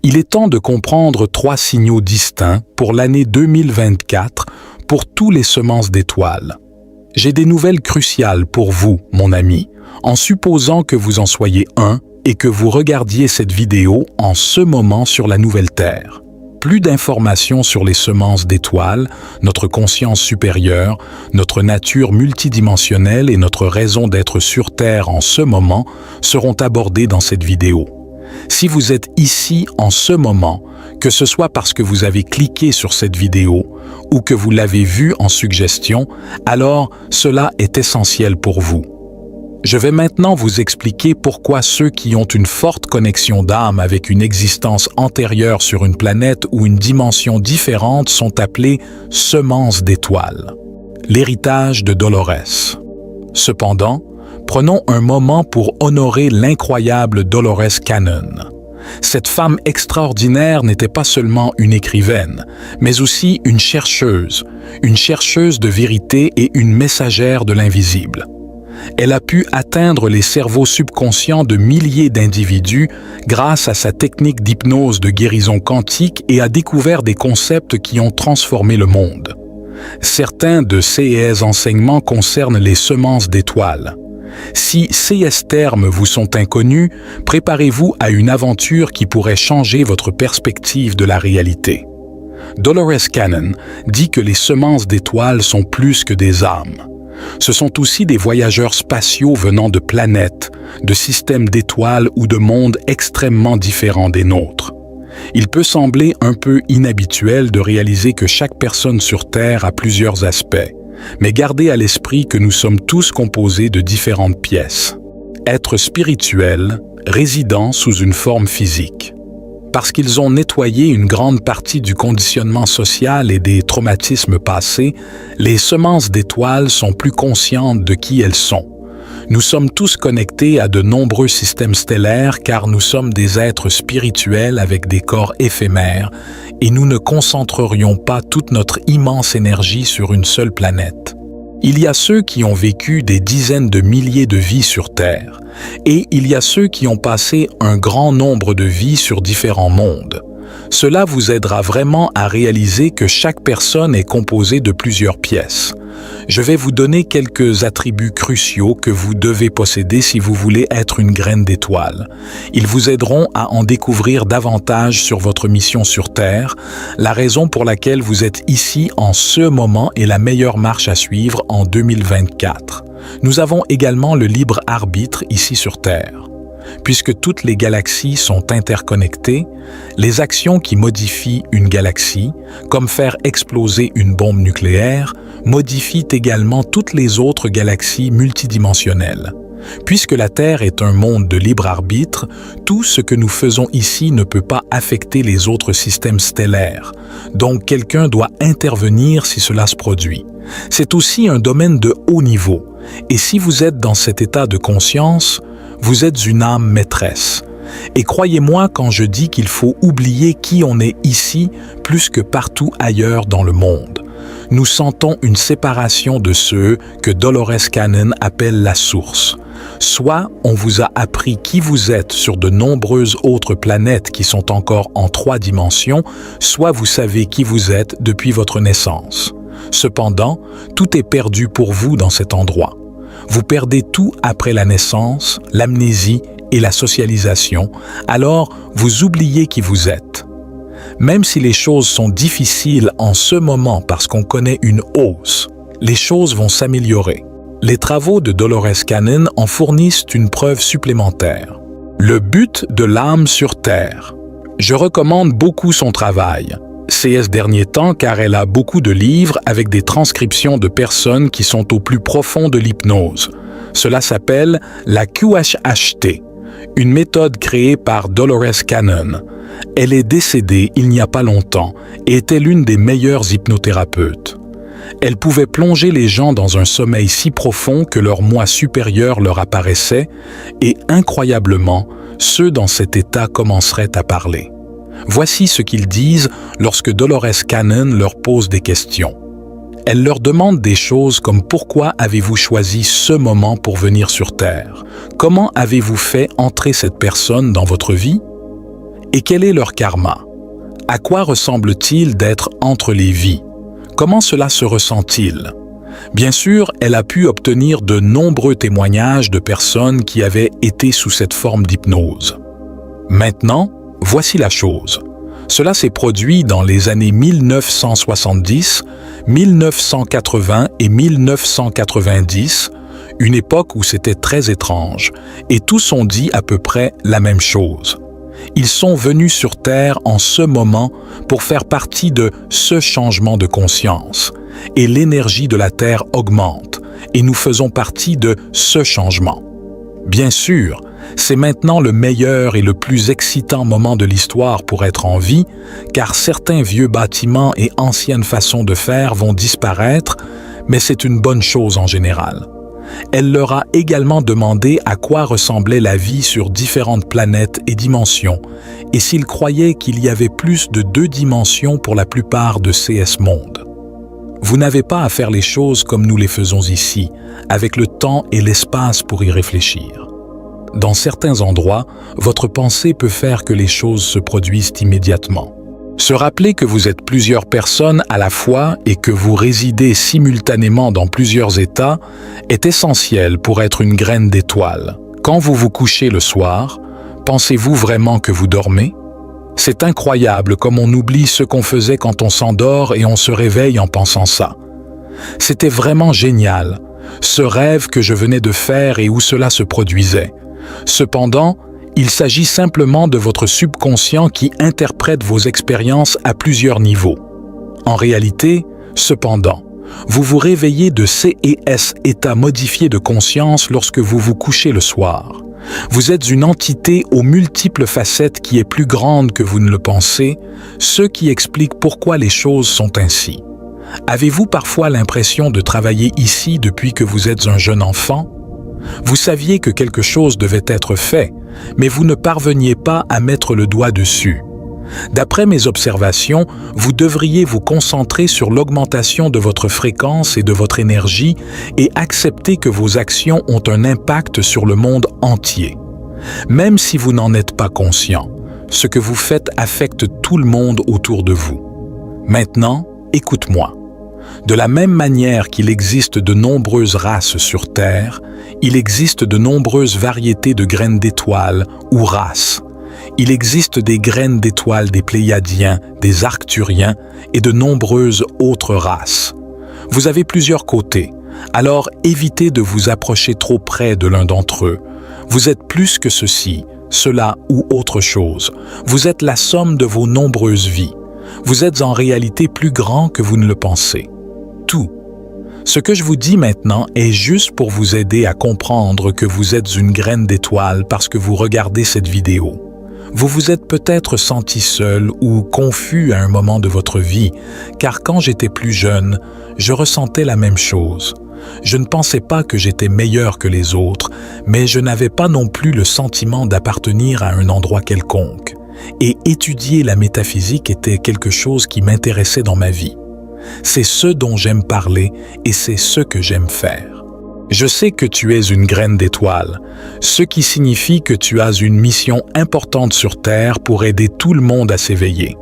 Il est temps de comprendre 3 signaux distincts pour l'année 2024 pour tous les semences d'étoiles. J'ai des nouvelles cruciales pour vous, mon ami, en supposant que vous en soyez un et que vous regardiez cette vidéo en ce moment sur la nouvelle Terre. Plus d'informations sur les semences d'étoiles, notre conscience supérieure, notre nature multidimensionnelle et notre raison d'être sur Terre en ce moment seront abordées dans cette vidéo. Si vous êtes ici en ce moment, que ce soit parce que vous avez cliqué sur cette vidéo ou que vous l'avez vue en suggestion, alors cela est essentiel pour vous. Je vais maintenant vous expliquer pourquoi ceux qui ont une forte connexion d'âme avec une existence antérieure sur une planète ou une dimension différente sont appelés semences d'étoiles. L'héritage de Dolores. Cependant, prenons un moment pour honorer l'incroyable Dolores Cannon. Cette femme extraordinaire n'était pas seulement une écrivaine, mais aussi une chercheuse de vérité et une messagère de l'invisible. Elle a pu atteindre les cerveaux subconscients de milliers d'individus grâce à sa technique d'hypnose de guérison quantique et a découvert des concepts qui ont transformé le monde. Certains de ces enseignements concernent les semences d'étoiles. Si ces termes vous sont inconnus, préparez-vous à une aventure qui pourrait changer votre perspective de la réalité. Dolores Cannon dit que les semences d'étoiles sont plus que des âmes. Ce sont aussi des voyageurs spatiaux venant de planètes, de systèmes d'étoiles ou de mondes extrêmement différents des nôtres. Il peut sembler un peu inhabituel de réaliser que chaque personne sur Terre a plusieurs aspects, mais gardez à l'esprit que nous sommes tous composés de différentes pièces. Être spirituel, résidant sous une forme physique. Parce qu'ils ont nettoyé une grande partie du conditionnement social et des traumatismes passés, les semences d'étoiles sont plus conscientes de qui elles sont. Nous sommes tous connectés à de nombreux systèmes stellaires car nous sommes des êtres spirituels avec des corps éphémères et nous ne concentrerions pas toute notre immense énergie sur une seule planète. Il y a ceux qui ont vécu des dizaines de milliers de vies sur Terre et il y a ceux qui ont passé un grand nombre de vies sur différents mondes. Cela vous aidera vraiment à réaliser que chaque personne est composée de plusieurs pièces. Je vais vous donner quelques attributs cruciaux que vous devez posséder si vous voulez être une graine d'étoile. Ils vous aideront à en découvrir davantage sur votre mission sur Terre, la raison pour laquelle vous êtes ici en ce moment est la meilleure marche à suivre en 2024. Nous avons également le libre arbitre ici sur Terre. Puisque toutes les galaxies sont interconnectées, les actions qui modifient une galaxie, comme faire exploser une bombe nucléaire, modifient également toutes les autres galaxies multidimensionnelles. Puisque la Terre est un monde de libre arbitre, tout ce que nous faisons ici ne peut pas affecter les autres systèmes stellaires. Donc quelqu'un doit intervenir si cela se produit. C'est aussi un domaine de haut niveau. Et si vous êtes dans cet état de conscience, vous êtes une âme maîtresse. Et croyez-moi quand je dis qu'il faut oublier qui on est ici plus que partout ailleurs dans le monde. Nous sentons une séparation de ceux que Dolores Cannon appelle la source. Soit on vous a appris qui vous êtes sur de nombreuses autres planètes qui sont encore en 3 dimensions, soit vous savez qui vous êtes depuis votre naissance. Cependant, tout est perdu pour vous dans cet endroit. Vous perdez tout après la naissance, l'amnésie et la socialisation, alors vous oubliez qui vous êtes. Même si les choses sont difficiles en ce moment parce qu'on connaît une hausse, les choses vont s'améliorer. Les travaux de Dolores Cannon en fournissent une preuve supplémentaire. Le but de l'âme sur Terre. Je recommande beaucoup son travail. Ces derniers temps car elle a beaucoup de livres avec des transcriptions de personnes qui sont au plus profond de l'hypnose. Cela s'appelle la QHHT, une méthode créée par Dolores Cannon. Elle est décédée il n'y a pas longtemps et était l'une des meilleures hypnothérapeutes. Elle pouvait plonger les gens dans un sommeil si profond que leur moi supérieur leur apparaissait et, incroyablement, ceux dans cet état commenceraient à parler. Voici ce qu'ils disent lorsque Dolores Cannon leur pose des questions. Elle leur demande des choses comme pourquoi avez-vous choisi ce moment pour venir sur Terre? Comment avez-vous fait entrer cette personne dans votre vie? Et quel est leur karma? À quoi ressemble-t-il d'être entre les vies? Comment cela se ressent-il? Bien sûr, elle a pu obtenir de nombreux témoignages de personnes qui avaient été sous cette forme d'hypnose. Maintenant, voici la chose. Cela s'est produit dans les années 1970, 1980 et 1990, une époque où c'était très étrange, et tous ont dit à peu près la même chose. Ils sont venus sur Terre en ce moment pour faire partie de ce changement de conscience, et l'énergie de la Terre augmente, et nous faisons partie de ce changement. Bien sûr, c'est maintenant le meilleur et le plus excitant moment de l'histoire pour être en vie, car certains vieux bâtiments et anciennes façons de faire vont disparaître, mais c'est une bonne chose en général. Elle leur a également demandé à quoi ressemblait la vie sur différentes planètes et dimensions, et s'ils croyaient qu'il y avait plus de 2 dimensions pour la plupart de CS mondes. Vous n'avez pas à faire les choses comme nous les faisons ici, avec le temps et l'espace pour y réfléchir. Dans certains endroits, votre pensée peut faire que les choses se produisent immédiatement. Se rappeler que vous êtes plusieurs personnes à la fois et que vous résidez simultanément dans plusieurs états est essentiel pour être une graine d'étoile. Quand vous vous couchez le soir, pensez-vous vraiment que vous dormez? C'est incroyable comme on oublie ce qu'on faisait quand on s'endort et on se réveille en pensant ça. C'était vraiment génial, ce rêve que je venais de faire et où cela se produisait. Cependant, il s'agit simplement de votre subconscient qui interprète vos expériences à plusieurs niveaux. En réalité, cependant, vous vous réveillez de CES, état modifié de conscience, lorsque vous vous couchez le soir. Vous êtes une entité aux multiples facettes qui est plus grande que vous ne le pensez, ce qui explique pourquoi les choses sont ainsi. Avez-vous parfois l'impression de travailler ici depuis que vous êtes un jeune enfant? Vous saviez que quelque chose devait être fait, mais vous ne parveniez pas à mettre le doigt dessus. D'après mes observations, vous devriez vous concentrer sur l'augmentation de votre fréquence et de votre énergie et accepter que vos actions ont un impact sur le monde entier. Même si vous n'en êtes pas conscient, ce que vous faites affecte tout le monde autour de vous. Maintenant, écoute-moi. De la même manière qu'il existe de nombreuses races sur Terre, il existe de nombreuses variétés de graines d'étoiles ou races. Il existe des graines d'étoiles des Pléiadiens, des Arcturiens et de nombreuses autres races. Vous avez plusieurs côtés, alors évitez de vous approcher trop près de l'un d'entre eux. Vous êtes plus que ceci, cela ou autre chose. Vous êtes la somme de vos nombreuses vies. Vous êtes en réalité plus grand que vous ne le pensez. Tout. Ce que je vous dis maintenant est juste pour vous aider à comprendre que vous êtes une graine d'étoile parce que vous regardez cette vidéo. Vous vous êtes peut-être senti seul ou confus à un moment de votre vie, car quand j'étais plus jeune, je ressentais la même chose. Je ne pensais pas que j'étais meilleur que les autres, mais je n'avais pas non plus le sentiment d'appartenir à un endroit quelconque. Et étudier la métaphysique était quelque chose qui m'intéressait dans ma vie. C'est ce dont j'aime parler et c'est ce que j'aime faire. Je sais que tu es une graine d'étoile, ce qui signifie que tu as une mission importante sur Terre pour aider tout le monde à s'éveiller.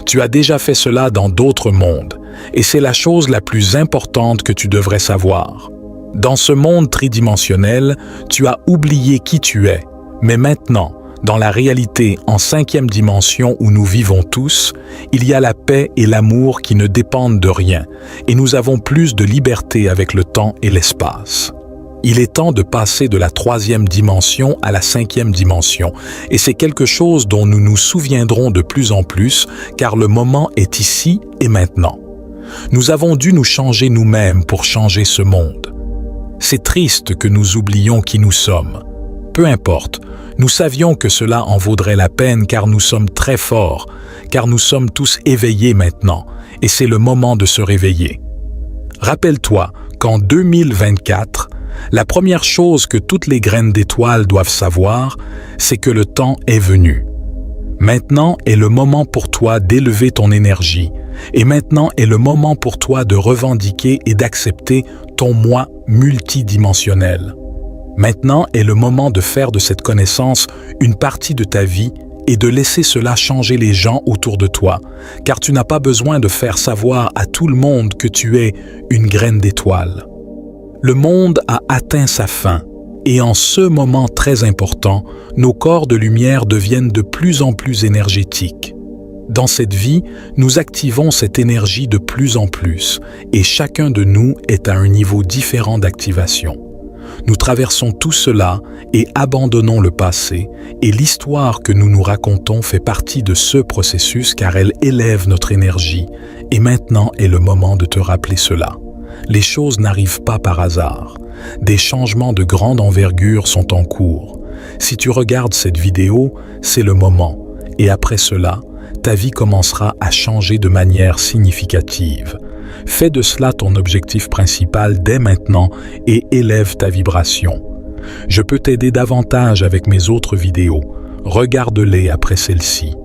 Tu as déjà fait cela dans d'autres mondes, et c'est la chose la plus importante que tu devrais savoir. Dans ce monde tridimensionnel, tu as oublié qui tu es, mais maintenant, dans la réalité en 5e dimension où nous vivons tous, il y a la paix et l'amour qui ne dépendent de rien, et nous avons plus de liberté avec le temps et l'espace. Il est temps de passer de la 3e dimension à la 5e dimension, et c'est quelque chose dont nous nous souviendrons de plus en plus, car le moment est ici et maintenant. Nous avons dû nous changer nous-mêmes pour changer ce monde. C'est triste que nous oublions qui nous sommes. Peu importe, nous savions que cela en vaudrait la peine car nous sommes très forts, car nous sommes tous éveillés maintenant, et c'est le moment de se réveiller. Rappelle-toi qu'en 2024, la première chose que toutes les graines d'étoiles doivent savoir, c'est que le temps est venu. Maintenant est le moment pour toi d'élever ton énergie, et maintenant est le moment pour toi de revendiquer et d'accepter ton moi multidimensionnel. Maintenant est le moment de faire de cette connaissance une partie de ta vie et de laisser cela changer les gens autour de toi, car tu n'as pas besoin de faire savoir à tout le monde que tu es une graine d'étoile. Le monde a atteint sa fin, et en ce moment très important, nos corps de lumière deviennent de plus en plus énergétiques. Dans cette vie, nous activons cette énergie de plus en plus, et chacun de nous est à un niveau différent d'activation. Nous traversons tout cela et abandonnons le passé, et l'histoire que nous nous racontons fait partie de ce processus car elle élève notre énergie, et maintenant est le moment de te rappeler cela. Les choses n'arrivent pas par hasard. Des changements de grande envergure sont en cours. Si tu regardes cette vidéo, c'est le moment, et après cela, ta vie commencera à changer de manière significative. Fais de cela ton objectif principal dès maintenant et élève ta vibration. Je peux t'aider davantage avec mes autres vidéos. Regarde-les après celle-ci.